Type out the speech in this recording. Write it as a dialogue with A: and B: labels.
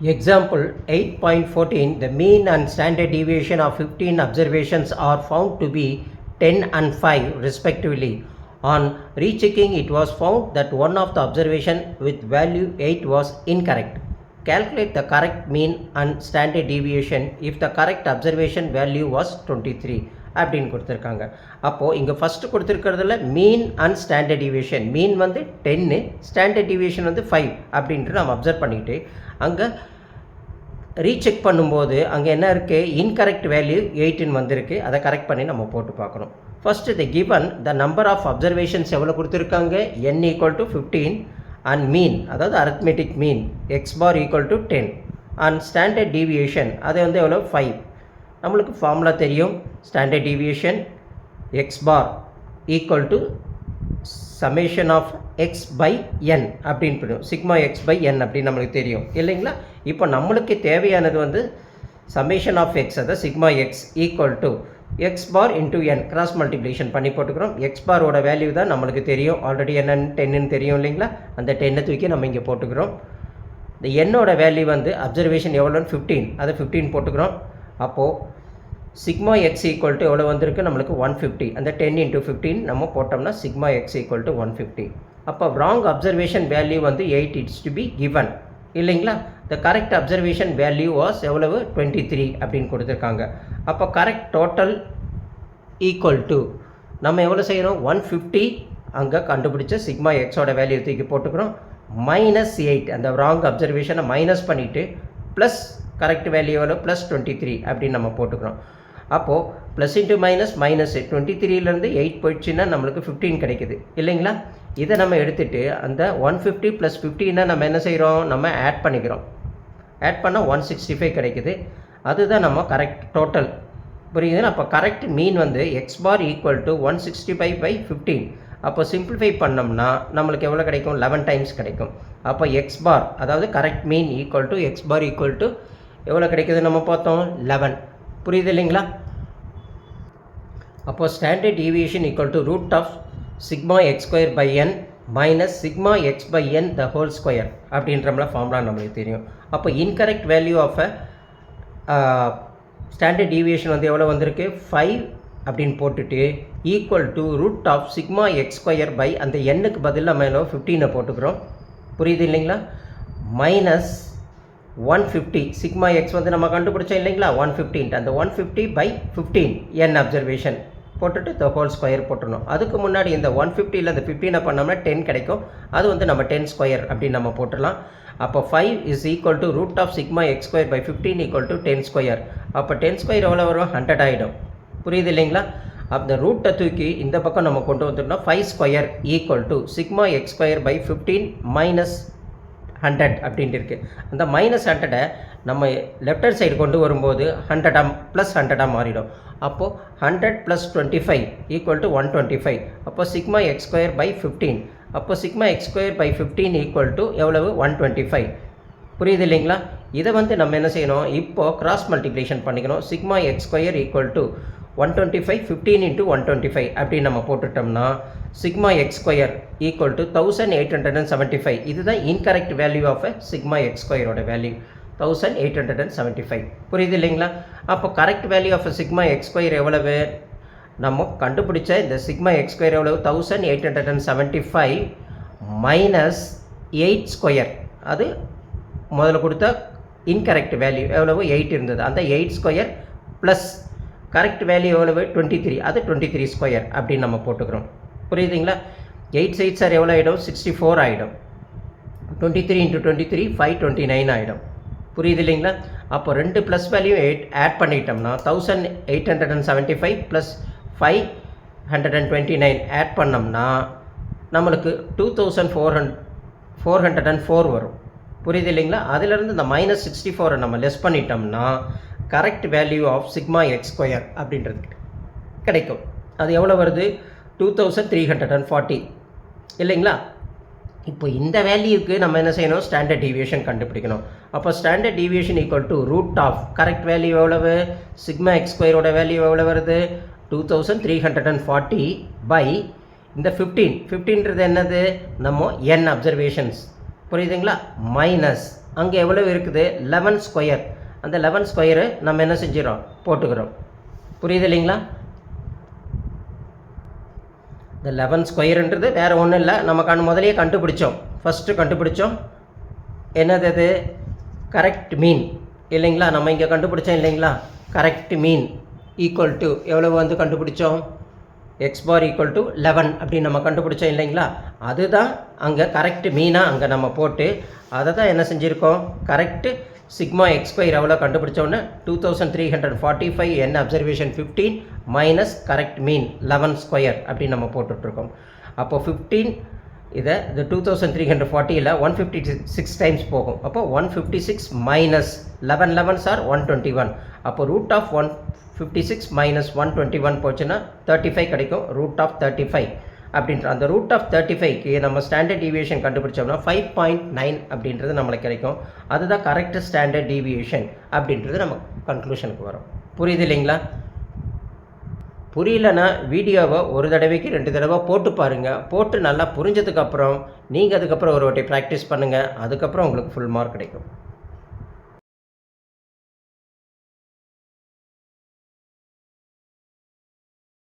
A: Example 8.14. The mean and standard deviation of 15 observations are found to be 10 and 5 respectively. On rechecking, it was found that one of the observation with value 8 was incorrect. Calculate the correct mean and standard deviation if the correct observation value was 23 அப்படின்னு கொடுத்துருக்காங்க. அப்போது இங்கே first கொடுத்துருக்கிறதுல mean and standard deviation, mean வந்து 10, standard deviation வந்து 5 அப்படின்ட்டு நம்ம observe பண்ணிக்கிட்டு அங்கே ரீசெக் பண்ணும்போது அங்கே என்ன இருக்குது, இன்கரெக்ட் வேல்யூ 8ன்னு வந்திருக்கு. அதை கரெக்ட் பண்ணி நம்ம போட்டு பார்க்கணும். First the given the number of observations எவ்வளோ கொடுத்துருக்காங்க, n equal to 15 and mean அதாவது arithmetic mean x bar equal to 10 and standard deviation அது வந்து எவ்வளோ 5. நம்மளுக்கு ஃபார்முலா தெரியும், standard deviation x bar equal to summation of x by n அப்படின்னு போயிடும், சிக்மா எக்ஸ் பை என் அப்படின்னு நம்மளுக்கு தெரியும் இல்லைங்களா. இப்போ நம்மளுக்கு தேவையானது வந்து சமேஷன் ஆஃப் எக்ஸ், அதாவது sigma x equal to x bar into n cross multiplication பண்ணி போட்டுக்கிறோம். எக்ஸ் பாரோட வேல்யூ தான் நம்மளுக்கு தெரியும், ஆல்ரெடி என்னன்னு 10ன்னு தெரியும் இல்லைங்களா. அந்த 10 தூக்கி நம்ம இங்கே போட்டுக்கிறோம். இந்த என்னோட வேல்யூ வந்து அப்சர்வேஷன் எவ்வளோன்னு 15, அதை 15 போட்டுக்கிறோம். அப்போது சிக்மா எக்ஸ் ஈக்குவல் டு எவ்வளோ வந்திருக்கு நம்மளுக்கு 150. அந்த 10 × 15 நம்ம போட்டோம்னா சிக்மா எக்ஸ் ஈக்குவல் டு 150. அப்போ ராங் அப்சர்வேஷன் வேல்யூ வந்து 8 இட்ஸ் டு பி கிவன் இல்லைங்களா. The correct observation value was எவ்வளவு 23 அப்படின்னு கொடுத்துருக்காங்க. அப்போ கரெக்ட் டோட்டல் ஈக்குவல் டு நம்ம எவ்வளோ செய்கிறோம், 150 அங்கே கண்டுபிடிச்ச சிக்மா எக்ஸோட வேல்யூ தூக்கி போட்டுக்கிறோம், -8 அந்த ராங் அப்சர்வேஷனை மைனஸ் பண்ணிவிட்டு ப்ளஸ் கரெக்ட் வேல்யூ எவ்வளோ +23 அப்படின்னு நம்ம போட்டுக்கிறோம். அப்போது ப்ளஸ் இன்ட்டு மைனஸ் மைனஸ் 23லேருந்து 8 போயிடுச்சுன்னா நம்மளுக்கு 15 கிடைக்குது இல்லைங்களா. இதை நம்ம எடுத்துகிட்டு அந்த 150 + 15 நம்ம என்ன செய்கிறோம், நம்ம ஆட் பண்ணிக்கிறோம். ஆட் பண்ணால் 165 கிடைக்குது. அதுதான் நம்ம கரெக்ட் டோட்டல், புரியுதுன்னா. அப்போ கரெக்ட் மீன் வந்து எக்ஸ் பார் ஈக்குவல் டு 165/15. அப்போ சிம்பிளிஃபை பண்ணோம்னா நம்மளுக்கு எவ்வளோ கிடைக்கும், 11 டைம்ஸ் கிடைக்கும். அப்போ எக்ஸ் பார் அதாவது correct mean equal to x bar equal to எவ்வளோ கிடைக்குது நம்ம பார்த்தோம், 11. புரியுது இல்லைங்களா. அப்போ standard deviation equal to root of sigma x square by n minus sigma x by n the whole square அப்படின்றம்ல ஃபார்முலா நம்மளுக்கு தெரியும். அப்போ incorrect value of standard deviation வந்து எவ்வளோ வந்திருக்கு 5 அப்படின்னு போட்டுட்டு equal to root of sigma x square by அந்த எண்ணுக்கு பதில் நம்ம என்ன 15 போட்டுக்கிறோம். புரியுது இல்லைங்களா. மைனஸ் 150 சிக்மா எக்ஸ் வந்து நம்ம கண்டுபிடிச்சோம் இல்லைங்களா, 150 அந்த 150/15 என் அப்சர்வேஷன் போட்டுட்டு த ஹோல் ஸ்கொயர் போட்டுடணும். அதுக்கு முன்னாடி இந்த 150ல் அந்த 15 பண்ணோம்னா 10 கிடைக்கும். அது வந்து நம்ம 10 ஸ்கொயர் அப்படின்னு நம்ம போட்டுடலாம். அப்போ 5 is equal to root of sigma x square by 15 equal to 10 square. அப்போ 10 ஸ்கொயர் எவ்வளோ வரும், 100 ஆகிடும். புரியுது இல்லைங்களா. அந்த ரூட்டை தூக்கி இந்த பக்கம் நம்ம கொண்டு வந்துட்டோம்னா 5 square equal to sigma x square by 15 minus 100 அப்படின்ட்டு இருக்குது. அந்த -100 நம்ம லெஃப்ட் ஹேண்ட் சைடு கொண்டு வரும்போது 100 + 100 மாறிடும். அப்போது 100 + 25 ஈக்குவல் டு 125. அப்போ சிக்மா எக்ஸ் ஸ்கொயர் பை 15. அப்போ sigma x square by 15 equal to எவ்வளவு 125. புரியுது இல்லைங்களா. இதை வந்து நம்ம என்ன செய்யணும், இப்போது கிராஸ் மல்டிப்ளிகேஷன் பண்ணிக்கணும். Sigma x square equal to 125 15 × 125 அப்படின்னு நம்ம போட்டுட்டோம்னா sigma x square equal to 1875. இதுதான் incorrect value of sigma x ஸ்கொயரோட வேல்யூ 1875. புரியுது இல்லைங்களா. அப்போ correct value of sigma x square எவ்வளவு, நம்ம கண்டுபிடிச்ச இந்த சிக்மா எக்ஸ் ஸ்கொயர் எவ்வளவு 1875 மைனஸ் 8 ஸ்கொயர். அது முதல்ல கொடுத்த இன்கரெக்ட் வேல்யூ எவ்வளவு 8 இருந்தது, அந்த 8 ஸ்கொயர் ப்ளஸ் கரெக்ட் வேல்யூ எவ்வளவு 23, அது 23 ஸ்கொயர் அப்படின்னு நம்ம போட்டுக்கிறோம். புரியுதுங்களா. 8 8 சார் எவ்வளோ ஆகிடும், 64 ஆகிடும். 23 × 23 529 ஆகிடும். புரியுது இல்லைங்களா. அப்போ 2 ப்ளஸ் வேல்யூ 8 ஆட் பண்ணிட்டோம்னா 1875 ப்ளஸ் 529 ஆட் பண்ணோம்னா நம்மளுக்கு 2404 வரும். புரியுது இல்லைங்களா. அதிலிருந்து இந்த -64 நம்ம லெஸ் பண்ணிட்டோம்னா correct value of sigma x square அப்படின்றது கிடைக்கும். அது எவ்வளோ வருது 2340 இல்லைங்களா. இப்போ இந்த வேல்யூக்கு நம்ம என்ன செய்யணும், ஸ்டாண்டர்ட் டீவியேஷன் கண்டுபிடிக்கணும். அப்போ standard deviation equal to root of correct value எவ்வளவு, சிக்மா எக்ஸ் ஸ்கொயரோட வேல்யூ எவ்வளோ வருது 2340 பை இந்த 15 என்னது நம்ம n அப்சர்வேஷன்ஸ் புரியுதுங்களா? மைனஸ் அங்கே எவ்வளோ இருக்குது 11 ஸ்கொயர். அந்த 11 ஸ்கொயரு நம்ம என்ன செஞ்சிடறோம், போட்டுக்கிறோம். புரியுது இல்லைங்களா? இந்த 11 ஸ்கொயருன்றது வேறு ஒன்றும் இல்லை, நம்ம முதலையே கண்டுபிடிச்சோம். ஃபஸ்ட்டு கண்டுபிடிச்சோம் என்னது, அது கரெக்ட் மீன் இல்லைங்களா? நம்ம இங்கே கண்டுபிடிச்சோம் இல்லைங்களா? கரெக்ட் மீன் ஈக்குவல் டு எவ்வளோ வந்து கண்டுபிடிச்சோம், எக்ஸ் பார் ஈக்குவல் டு 11 அப்படின்னு நம்ம கண்டுபிடிச்சோம் இல்லைங்களா? அதுதான் அங்கே கரெக்ட் மீனாக அங்கே நம்ம போட்டு அதை தான் என்ன செஞ்சுருக்கோம், கரெக்டு சிக்மா எக்ஸ் ஸ்கொயர் எவ்வளோ கண்டுபிடிச்சோன்னே 2345 என்ன அப்சர்வேஷன் 15 மைனஸ் கரெக்ட் மீன் 11 ஸ்கொயர் அப்படின்னு நம்ம போட்டுட்ருக்கோம். அப்போது 15 இதை இந்த 2340ல் 156 டைம்ஸ் போகும். அப்போ 156 மைனஸ் 11 11 சார் 121. அப்போ ரூட் ஆஃப் 156 மைனஸ் 121 போச்சுன்னா 35 கிடைக்கும். ரூட் ஆஃப் 35 அப்படின்ற அந்த ரூட் ஆஃப் 35க்கு நம்ம ஸ்டாண்டர்ட் டீவியேஷன் கண்டுபிடிச்சோம்னா 5.9 அப்படின்றது நம்மளுக்கு கிடைக்கும். அதுதான் கரெக்ட் ஸ்டாண்டர்ட் டீவியேஷன் அப்படின்றது நம்ம கன்க்ளூஷனுக்கு வரும். புரியுது இல்லைங்களா? புரியலன்னா வீடியோவை ஒரு தடவைக்கு 2 தடவை போட்டு பாருங்கள். போட்டு நல்லா புரிஞ்சதுக்கப்புறம் நீங்கள் அதுக்கப்புறம் ஒரு வாட்டி ப்ராக்டிஸ் பண்ணுங்கள். அதுக்கப்புறம் உங்களுக்கு ஃபுல் மார்க் கிடைக்கும்.